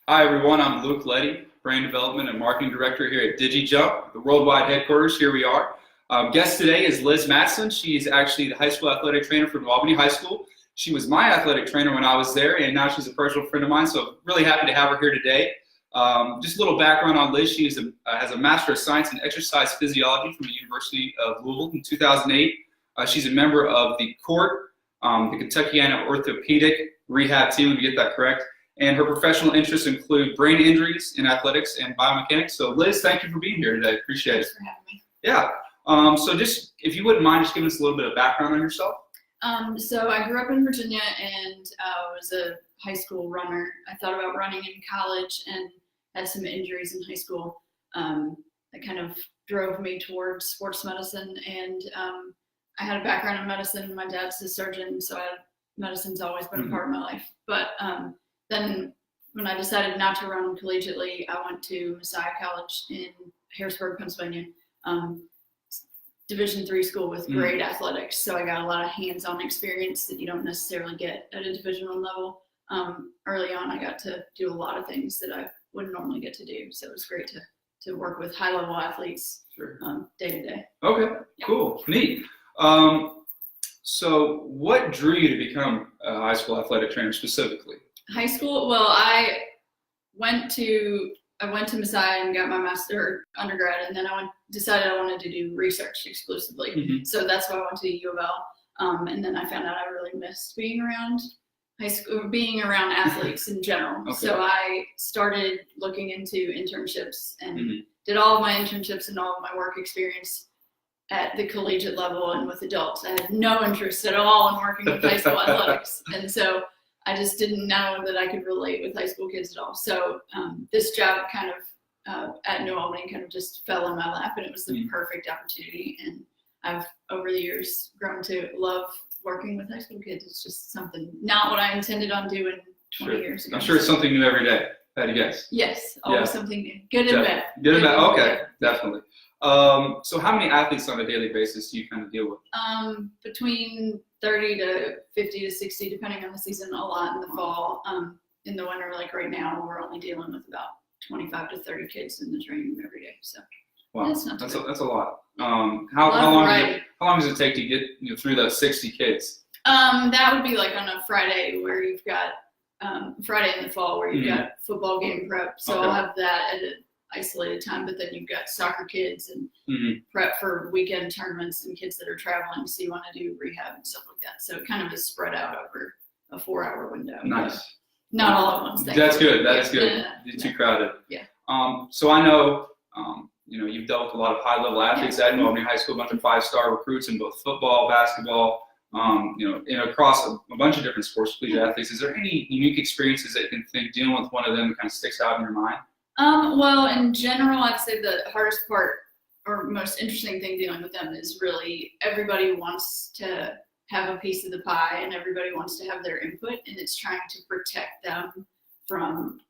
Hi everyone, I'm Luke Letty, Brand Development and Marketing Director here at DigiJump, the worldwide headquarters. Here we are. Guest today is Liz Mattson. She's actually the high school athletic trainer for New Albany High School. She was my athletic trainer when I was there, and now she's a personal friend of mine, so really happy to have her here today. Just a little background on Liz. She has a Master of Science in Exercise Physiology from the University of Louisville in 2008. She's a member of the CORT, the Kentuckiana Orthopedic Rehab Team, if you get that correct. And her professional interests include brain injuries in athletics and biomechanics. So Liz, thank you for being here today. Appreciate it. Thanks for having me. Yeah. So just, if you wouldn't mind, just giving us a little bit of background on yourself. So I grew up in Virginia and was a high school runner. I thought about running in college and had some injuries in high school that kind of drove me towards sports medicine. And I had a background in medicine. My dad's a surgeon, so medicine's always been a part of my life. But then when I decided not to run collegiately, I went to Messiah College in Harrisburg, Pennsylvania, Division III school with great athletics. So I got a lot of hands-on experience that you don't necessarily get at a Division I level. Early on, I got to do a lot of things that I wouldn't normally get to do. So it was great to work with high-level athletes day to day. Okay, yeah. Cool, neat. So what drew you to become a high school athletic trainer specifically? High school, well, I went to Messiah and got my undergrad, and then decided I wanted to do research exclusively. So that's why I went to U of L. And then I found out I really missed being around high school, being around athletes in general. Okay. So I started looking into internships and did all of my internships and all of my work experience at the collegiate level and with adults. I had no interest at all in working with high school athletics. And so I just didn't know that I could relate with high school kids at all. So this job kind of at New Albany kind of just fell in my lap, and it was the perfect opportunity. And I've, over the years, grown to love working with high school kids. It's just something, not what I intended on doing 20 years ago. I'm sure it's something new every day. Had to guess. Yes, always something new. Good and bad. Good and bad. Okay, definitely. So how many athletes on a daily basis do you kind of deal with? Between 30 to 50 to 60, depending on the season, a lot in the fall. In the winter, like right now, we're only dealing with about 25 to 30 kids in the training room every day. So wow, that's a lot. How long does it take to get through those 60 kids? That would be like on a Friday where you've got Friday in the fall where you've got football game prep. So I'll have that at an isolated time, but then you've got soccer kids and prep for weekend tournaments and kids that are traveling, so you want to do rehab and stuff like that. So it kind of is spread out over a 4-hour window. Nice. Not all at once. That's good. That is good. You're too crowded. Yeah. So I know, you've dealt with a lot of high-level athletes at New Albany High School, a bunch of 5-star recruits in both football, basketball, across a bunch of different sports, collegiate athletes. Is there any unique experiences that you can think dealing with one of them that kind of sticks out in your mind? Well, in general, I'd say the hardest part or most interesting thing dealing with them is really everybody wants to have a piece of the pie and everybody wants to have their input, and it's trying to protect them from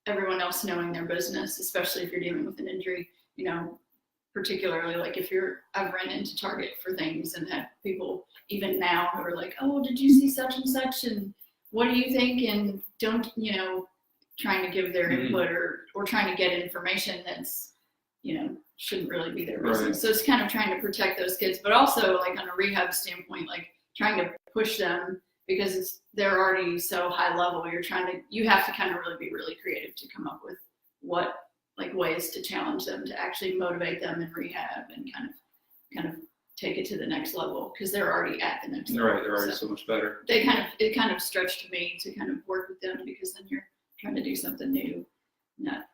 everyone else knowing their business, especially if you're dealing with an injury, particularly like I've run into Target for things and had people even now who are like, oh, did you see such and such and what do you think? And don't, trying to give their input or trying to get information that's, shouldn't really be their business. Right. So it's kind of trying to protect those kids, but also like on a rehab standpoint, like trying to push them because they're already so high level. You have to kind of really be really creative to come up with ways to challenge them, to actually motivate them in rehab and kind of take it to the next level because they're already at the next level. Right, they're already so much better. It kind of stretched me to kind of work with them because then you're trying to do something new, not,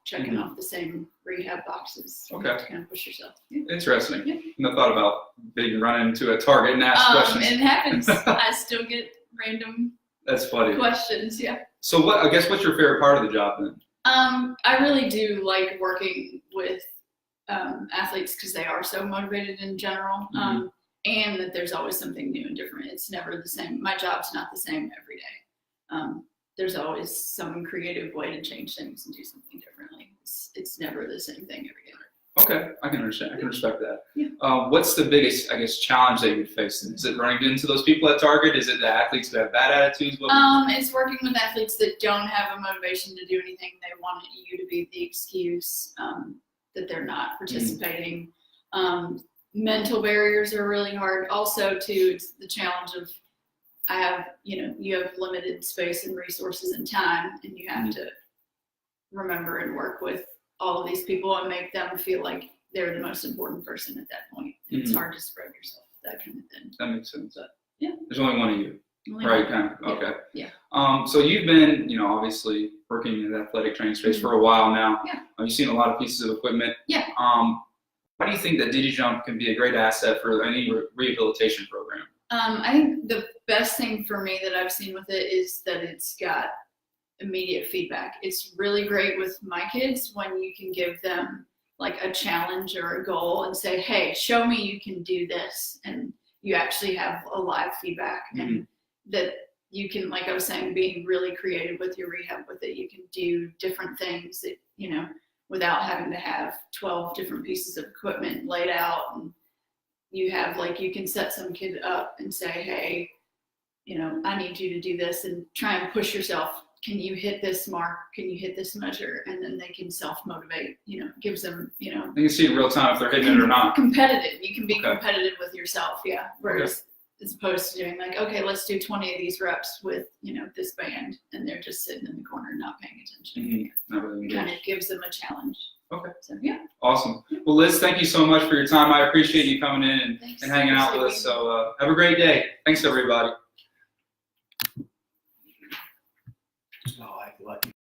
checking off the same rehab boxes. Okay. To kind of push yourself. Yeah. Interesting. Yeah. No thought about being run into a Target and ask questions. It happens. I still get random That's funny. questions, yeah. So what's your favorite part of the job then? I really do like working with athletes because they are so motivated in general, and that there's always something new and different. It's never the same. My job's not the same every day. There's always some creative way to change things and do something differently. It's never the same thing every day. Okay, I can understand. I can respect that. Yeah. What's the biggest, I guess, challenge that you would face? Is it running into those people at Target? Is it the athletes who have bad attitudes? It's working with athletes that don't have a motivation to do anything. They want you to be the excuse that they're not participating. Mental barriers are really hard. Also, too, it's the challenge of you have limited space and resources and time, and you have to remember and work with all of these people and make them feel like they're the most important person at that point. It's hard to spread yourself, that kind of thing. That makes sense. But, yeah. There's only one of you, right? Kind of. Okay. Yeah. So you've been, obviously working in the athletic training space for a while now. Yeah. You've seen a lot of pieces of equipment. Yeah. Why do you think that DigiJump can be a great asset for any rehabilitation program? I think the best thing for me that I've seen with it is that it's got immediate feedback. It's really great with my kids when you can give them like a challenge or a goal and say, hey, show me you can do this. And you actually have a live feedback and that you can, like I was saying, being really creative with your rehab with it. You can do different things that, without having to have 12 different pieces of equipment laid out. And you have you can set some kid up and say, hey, I need you to do this and try and push yourself. Can you hit this mark? Can you hit this measure? And then they can self-motivate, gives them, They can see in real time if they're hitting it or not. Competitive. You can be competitive with yourself. Yeah. Whereas as opposed to doing okay, let's do 20 of these reps with, this band, and they're just sitting in the corner not paying attention. Not really It kind of gives them a challenge. Okay. So, yeah. Awesome. Well, Liz, thank you so much for your time. I appreciate you coming in and hanging out with us. So have a great day. Thanks, everybody.